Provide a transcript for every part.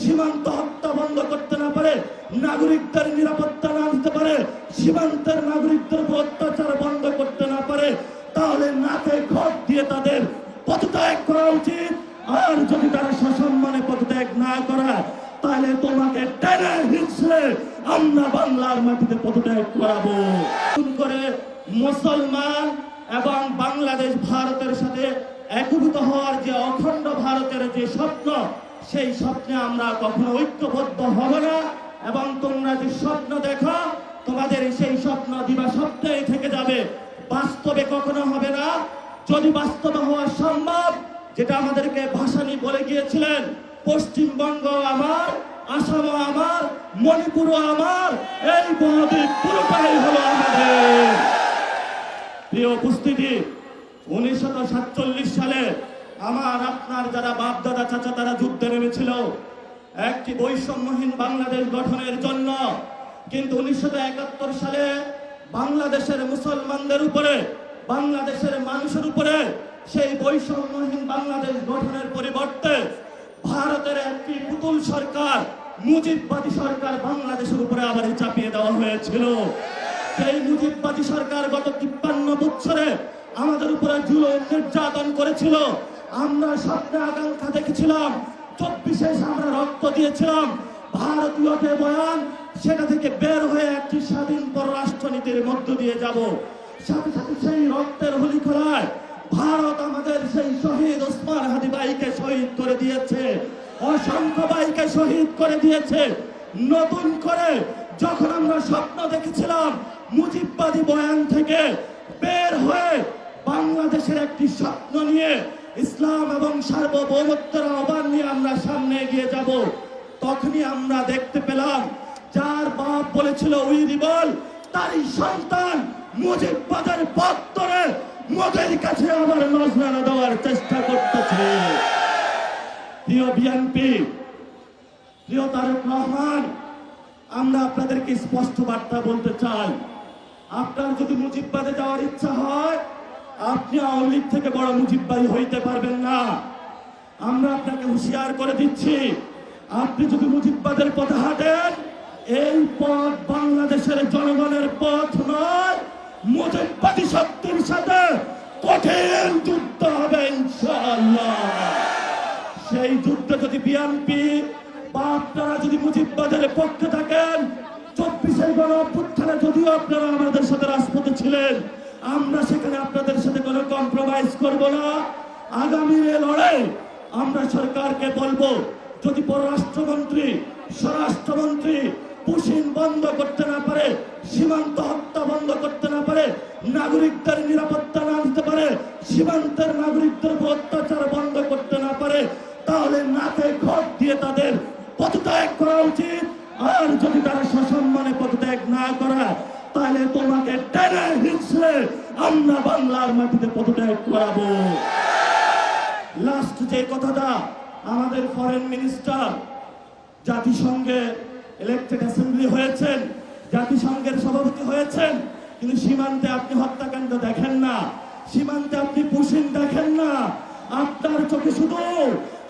সীমান্ত হত্যা বন্ধ করতে না পারে, নাগরিকদের নিরাপত্তা না দিতে পারে, সীমান্তের নাগরিকদের উপর অত্যাচার বন্ধ করতে না পারে, তাহলে নাকে খত দিয়ে তাদের পদত্যাগ করা উচিত। আর যদি তারা সসম্মানে পদত্যাগ না করা, তাহলে তোমাকে টেনে হিঁচড়ে আমরা বাংলার মাটিতে পদত্যাগ করাবো। করে মুসলমান এবং বাংলাদেশ ভারতের সাথে একীভূত হওয়ার যে অখণ্ড ভারতের যে স্বপ্ন, সেই স্বপ্নে আমরা কখনো ঐক্যবদ্ধ হব না। এবং তোমরা যে স্বপ্ন দেখো, তোমাদের সেই স্বপ্ন দিবা স্বপ্নেই থেকে যাবে, বাস্তবে কখনো হবে না। যদি বাস্তবে হওয়া সম্ভব, যেটা আমাদেরকে ভাসানী বলে গিয়েছিলেন, পশ্চিমবঙ্গ আমার, আসামও আমার, মণিপুরও আমার, এই মহাদ্বীপ পুরোটাই হলো আমাদের। প্রিয় উপস্থিতি, 1947 সালে আমার আপনার যারা বাপ দাদা চাচা তারা যুদ্ধে নেমেছিল একটি বৈষম্যহীন বাংলাদেশ গঠনের জন্য। কিন্তু 1971 সালে বাংলাদেশের মুসলমানদের উপরে, বাংলাদেশের মানুষের উপরে সেই বৈষম্যহীন বাংলাদেশ গঠনের পরিবর্তে ভারতের একটি পুতুল সরকার, মুজিববাদী সরকার বাংলাদেশের উপরে আবার চাপিয়ে দেওয়া হয়েছিল। সেই মুজিববাদী সরকার গত 53 বছরে আমাদের উপরে জুলুম নির্যাতন করেছিল। আমরা স্বপ্নে আকাঙ্ক্ষা দেখেছিলাম, 24 আমরা রক্ত দিয়েছিলাম ভারতীয় যে বয়ান, সেটা থেকে বের হয়ে একটি স্বাধীন পররাষ্ট্রনীতির মধ্য দিয়ে যাব। সাথে সাথে সেই রক্তের হোলি খেলায় ভারত আমাদের সেই শহীদ ওসমান হাদি ভাইকে শহীদ করে দিয়েছে, অসংখ্য ভাইকে শহীদ করে দিয়েছে। নতুন করে যখন আমরা স্বপ্ন দেখেছিলাম মুজিববাদী বয়ান থেকে বের হয়ে বাংলাদেশের একটি স্বপ্ন নিয়ে ইসলাম এবং সার্বভৌমত্বের আহ্বান নিয়ে আমরা সামনে এগিয়ে যাব, তখনই আমরা দেখতে পেলাম যার বাপ বলেছিল উই রিবল, তারই সন্তান মুজিববাদের পথ ধরে মোদের কাছে আবার নজরানা দেওয়ার চেষ্টা করতেছে। প্রিয় বিএনপি, প্রিয় তারেক রহমান, আমরা আপনাদেরকে স্পষ্ট বার্তা বলতে চাই, আপনার যদি মুজিববাদে যাওয়ার ইচ্ছা হয়, আপনি আওয়ামী লীগ থেকে বড় মুজিববাদী হইতে পারবেন না। আমরা আপনাকে হুঁশিয়ার করে দিচ্ছি, আপনি যদি মুজিববাদের পথে হাঁটেন, এই পথ বাংলাদেশের জনগণের পথ নয়, মুজিববাদী শক্তির সাথে কঠিন যুদ্ধ হবে ইনশাআল্লাহ। সেই যুদ্ধে যদি বিএনপি বা আপনারা যদি মুজিববাদের পক্ষে থাকেন, 24 গণ অভ্যুত্থানে যদিও আপনারা আমাদের সাথে রাজপথে ছিলেন, আমরা সেখানে আপনাদের সাথে কোনো কম্প্রোমাইজ করব না। আগামী লড়াই আমরা সরকারকে বলবো, যদি পররাষ্ট্রমন্ত্রী, স্বরাষ্ট্রমন্ত্রী পুশিন বন্ধ করতে না পারে, সীমান্ত হত্যা বন্ধ করতে না পারে, নাগরিকদের নিরাপত্তা না দিতে পারে, সীমান্তের নাগরিকদের উপর অত্যাচার বন্ধ করতে না পারে, তাহলে নাকে খত দিয়ে তাদের পদত্যাগ করা উচিত। আর যদি তারা সসম্মানে পদত্যাগ না করা, তাহলে তোমাকে টেনে হিঁচড়ে আমরা বাংলার মাটিতে পদত্যাগ করাবো। লাস্ট যে কথাটা, আমাদের ফরেন মিনিস্টার জাতিসংঘে ইলেক্টেড অ্যাসেম্বলি হয়েছেন, জাতিসংঘের সভাপতি হয়েছেন, কিন্তু সীমান্তে আপনি হত্যাকাণ্ড দেখেন না, সীমান্তে আপনি পুশিন দেখেন না। আপনার চোখে শুধু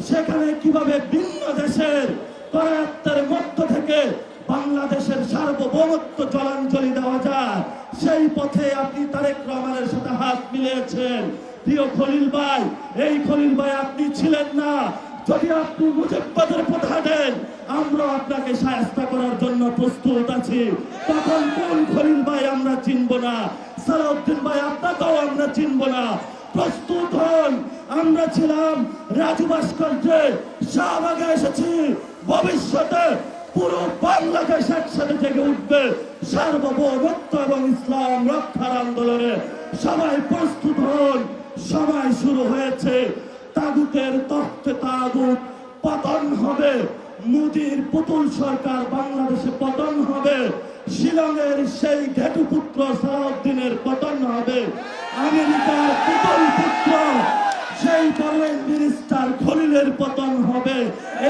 সেখানে কিভাবে ভিন্ন দেশের করায়ত্তের মধ্য থেকে বাংলাদেশের সার্বভৌমত্ব জলাঞ্জলি দেওয়া যায়, সেই পথে আপনি তারেক রহমানের সাথে হাত মিলিয়েছেন। প্রিয় খলিল ভাই, এই খলিল ভাই আপনি ছিলেন না। যদি আপনি মুজিববাদের পথে হাঁটেন, আমরা আপনাকে শায়েস্তা করার জন্য প্রস্তুত আছি। তখন কোন খলিল ভাই আমরা চিনব না, সালাউদ্দিন ভাই আপনাকেও আমরা চিনব না। প্রস্তুত হন, আমরা ছিলাম রাজু ভাস্কর্যে, শাহবাগে এসেছি, ভবিষ্যতে পুরো বাংলাদেশ একসাথে জেগে উঠবে সার্বভৌমত্ব এবং ইসলাম রক্ষার আন্দোলনে। সবাই প্রস্তুত হন, সময় শুরু হয়েছে। তাগুতের তখ্তে তাগুত পতন হবে, মোদির পুতুল সরকার বাংলাদেশে পতন হবে, শিলংয়ের সেই ঘেটুপুত্র সালাউদ্দিনের পতন হবে, আমেরিকার পুতুল পুত্র সেই ফরেন মিনিস্টার খলিলের পতন হবে।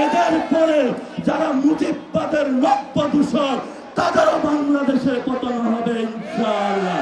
এদের পরে যারা মুজিববাদের নব্য দূষক, তাদেরও বাংলাদেশে পতন হবে ইনশাআল্লাহ।